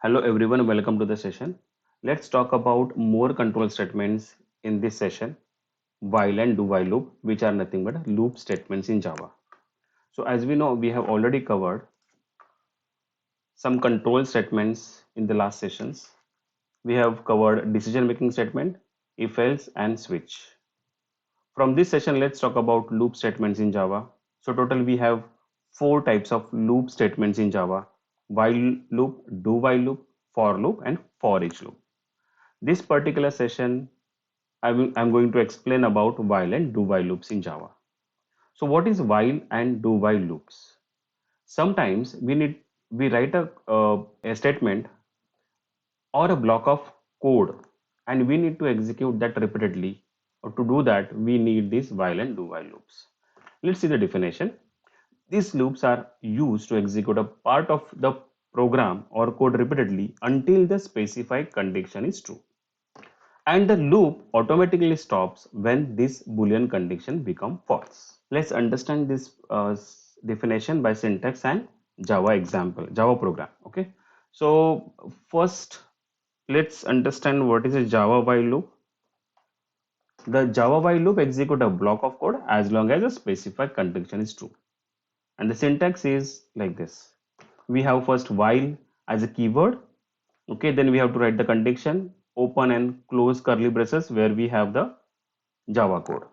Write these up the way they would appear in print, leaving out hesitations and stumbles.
Hello everyone, welcome to the session. Let's talk about more control statements in this session, while and do while loop, which are nothing but loop statements in Java. So as we know, we have already covered some control statements in the last sessions. We have covered decision making statement, if else and switch. From this session, let's talk about loop statements in Java. So total we have four types of loop statements in Java: while loop, do while loop, for loop and for each loop. This particular session, I'm going to explain about while and do while loops in Java. So what is while and do while loops? Sometimes we write a statement or a block of code and we need to execute that repeatedly. Or to do that, we need these while and do while loops. Let's see the definition. These loops are used to execute a part of the program or code repeatedly until the specified condition is true, and the loop automatically stops when this Boolean condition becomes false. Let's understand this definition by syntax and Java example, Java program. Okay. So first, let's understand what is a Java while loop. The Java while loop execute a block of code as long as a specified condition is true. And the syntax is like this. We have first while as a keyword. Okay, then we have to write the condition, open and close curly braces where we have the Java code.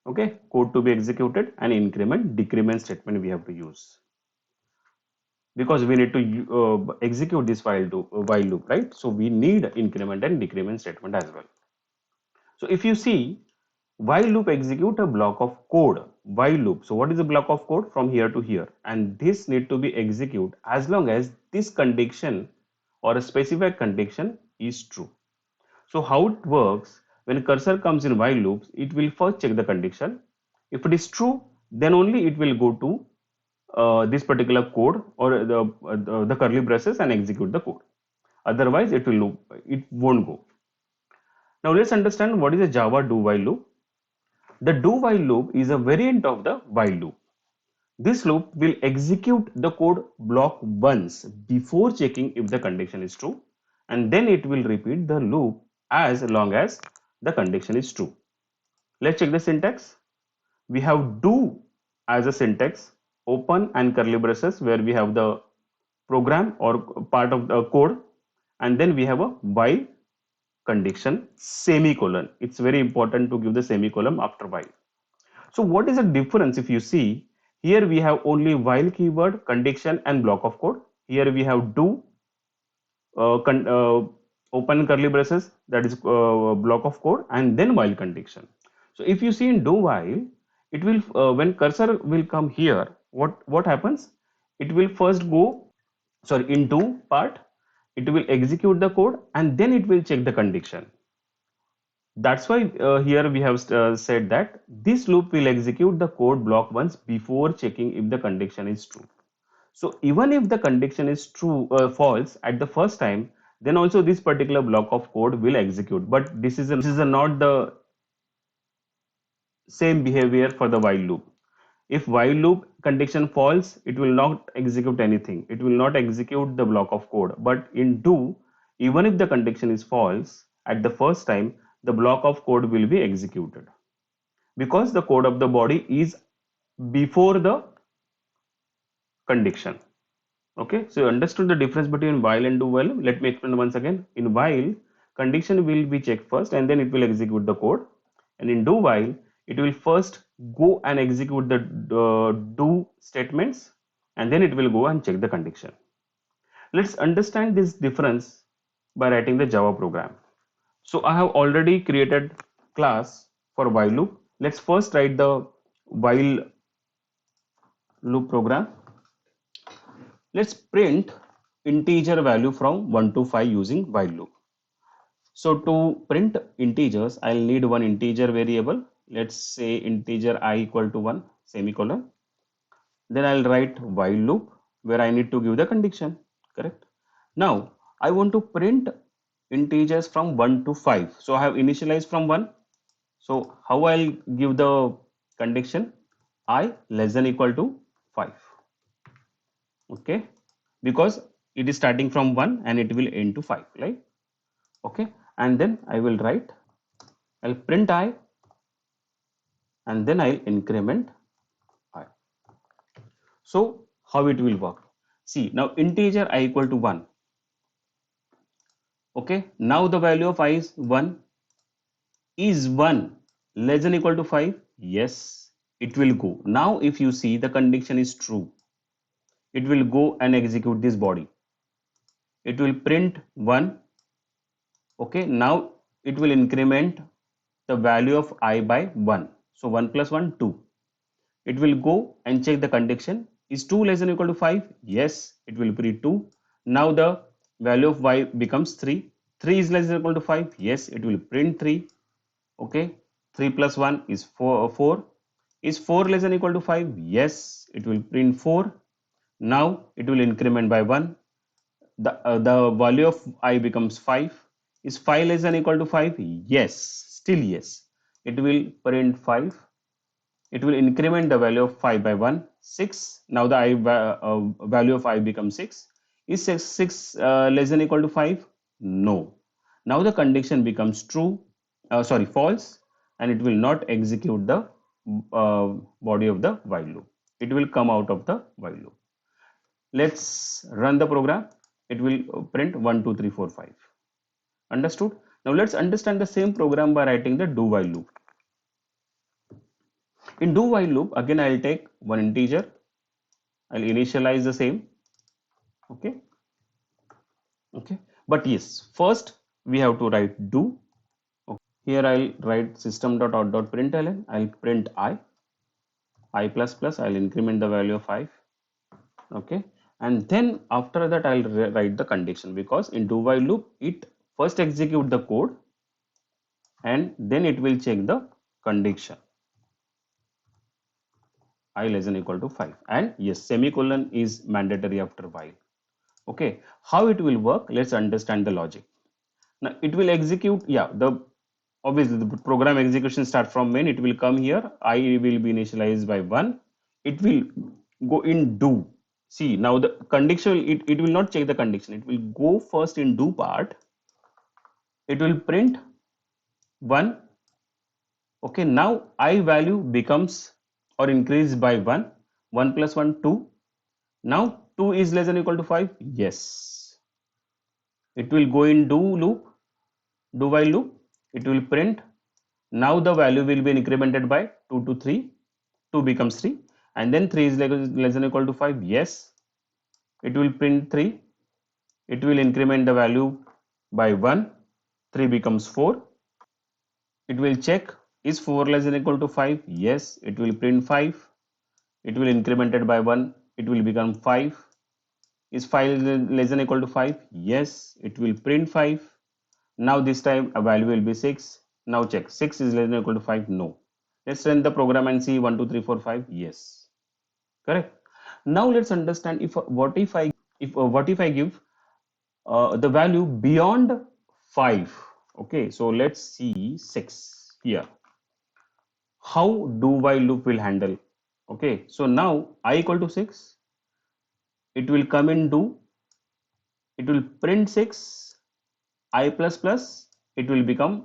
Okay, code to be executed, and increment, decrement statement we have to use because we need to execute this while loop, right? So we need increment and decrement statement as well. So if you see, while loop execute a block of code, while loop. So what is a block of code from here to here? And this need to be executed as long as this condition or a specified condition is true. So how it works, when cursor comes in while loops, it will first check the condition. If it is true, then only it will go to this particular code or the curly braces and execute the code. Otherwise, it won't go. Now let's understand what is a Java do while loop. The do while loop is a variant of the while loop. This loop will execute the code block once before checking if the condition is true, and then it will repeat the loop as long as the condition is true. Let's check the syntax. We have do as a syntax, open and curly braces where we have the program or part of the code, and then we have a while condition semicolon. It's very important to give the semicolon after while. So what is the difference? If you see here, we have only while keyword, condition and block of code. Here we have do, uh, open curly braces, that is block of code, and then while condition. So if you see in do while, it will when cursor will come here, what happens? It will first go, sorry, in do part, it will execute the code and then it will check the condition. That's why here we have said that this loop will execute the code block once before checking if the condition is true. So even if the condition is true, false at the first time, then also this particular block of code will execute. But this is not the same behavior for the while loop. If while loop condition false, it will not execute anything. It will not execute the block of code. But in do, even if the condition is false at the first time, the block of code will be executed because the code of the body is before the condition. Okay, so you understood the difference between while and do while. Let me explain once again. In while, condition will be checked first and then it will execute the code. And in do while, it will first go and execute the do statements and then it will go and check the condition. Let's understand this difference by writing the Java program. So I have already created class for while loop. Let's first write the while loop program. Let's print integer value from 1 to 5 using while loop. So to print integers, I'll need one integer variable. Let's say integer I equal to 1 semicolon. Then I'll write while loop where I need to give the condition, correct? Now I want to print integers from 1 to 5. So I have initialized from 1. So how I'll give the condition? I less than equal to 5. Okay, because it is starting from 1 and it will end to 5, right? Okay, and then I will write, I'll print I, and then I'll increment I. So how it will work? See, now integer I equal to 1. Okay, now the value of I is 1. Is 1 less than equal to 5? Yes, it will go. Now if you see the condition is true, it will go and execute this body. It will print 1. Okay, now it will increment the value of I by 1. So 1 plus 1, 2. It will go and check the condition. Is 2 less than equal to 5? Yes, it will print 2. Now the value of y becomes 3. 3 is less than equal to 5? Yes, it will print 3. Okay, 3 plus 1 is 4. Is 4 less than equal to 5? Yes, it will print 4. Now it will increment by 1. The value of I becomes 5. Is 5 less than equal to 5? Yes, still yes. It will print 5. It will increment the value of 5 by 1, 6. Now the value of I becomes 6. Is 6 less than equal to 5? No. Now the condition becomes true, sorry, false, and it will not execute the body of the while loop. It will come out of the while loop. Let's run the program. It will print 1, 2, 3, 4, 5. Understood? Now let's understand the same program by writing the do while loop. In do while loop, again I'll take one integer. I'll initialize the same. Okay. Okay. But yes, first we have to write do. Okay. Here I'll write system.out.println. I'll print I plus plus. I'll increment the value of 5. Okay. And then after that I'll write the condition, because in do while loop it first execute the code and then it will check the condition. I less than equal to 5, and yes, semicolon is mandatory after while. Okay, how it will work, let's understand the logic. Now it will execute, yeah, the obviously the program execution start from main. It will come here, I will be initialized by 1. It will go in do. See, now the condition, it will not check the condition, it will go first in do part. It will print 1. Okay, now I value becomes or increased by 1. 1 plus 1, 2. Now 2 is less than equal to 5. Yes. It will go in do loop, do while loop. It will print. Now the value will be incremented by 2 to 3. 2 becomes 3. And then 3 is less than equal to 5. Yes. It will print 3. It will increment the value by 1. 3 becomes 4. It will check, is 4 less than equal to 5? Yes. It will print 5. It will increment it by 1. It will become 5. Is 5 less than equal to 5? Yes. It will print 5. Now this time a value will be 6. Now check, 6 is less than equal to 5? No. Let's run the program and see 1, 2, 3, 4, 5. Yes. Correct. Now let's understand if what if I give the value beyond 5. Okay, so let's see 6 here. How do while loop will handle? Okay, so now I equal to 6. It will come in do. It will print 6. I plus plus. It will become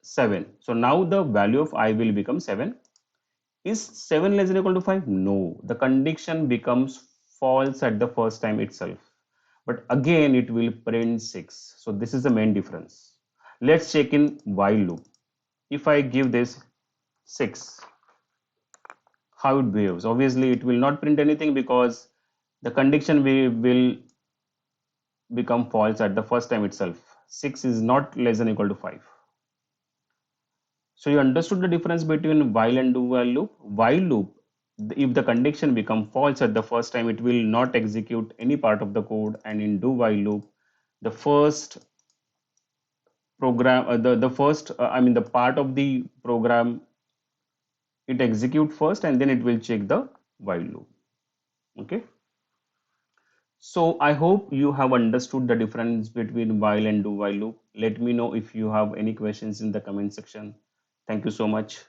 7. So now the value of I will become 7. Is 7 less than equal to 5? No. The condition becomes false at the first time itself. But again it will print 6. So this is the main difference. Let's check in while loop. If I give this 6, how it behaves? Obviously it will not print anything because the condition will become false at the first time itself. 6 is not less than equal to 5. So you understood the difference between while and do while loop. While loop, if the condition become false at the first time, it will not execute any part of the code. And in do while loop, the first program, the first, I mean the part of the program, it execute first and then it will check the while loop. Okay. So I hope you have understood the difference between while and do while loop. Let me know if you have any questions in the comment section. Thank you so much.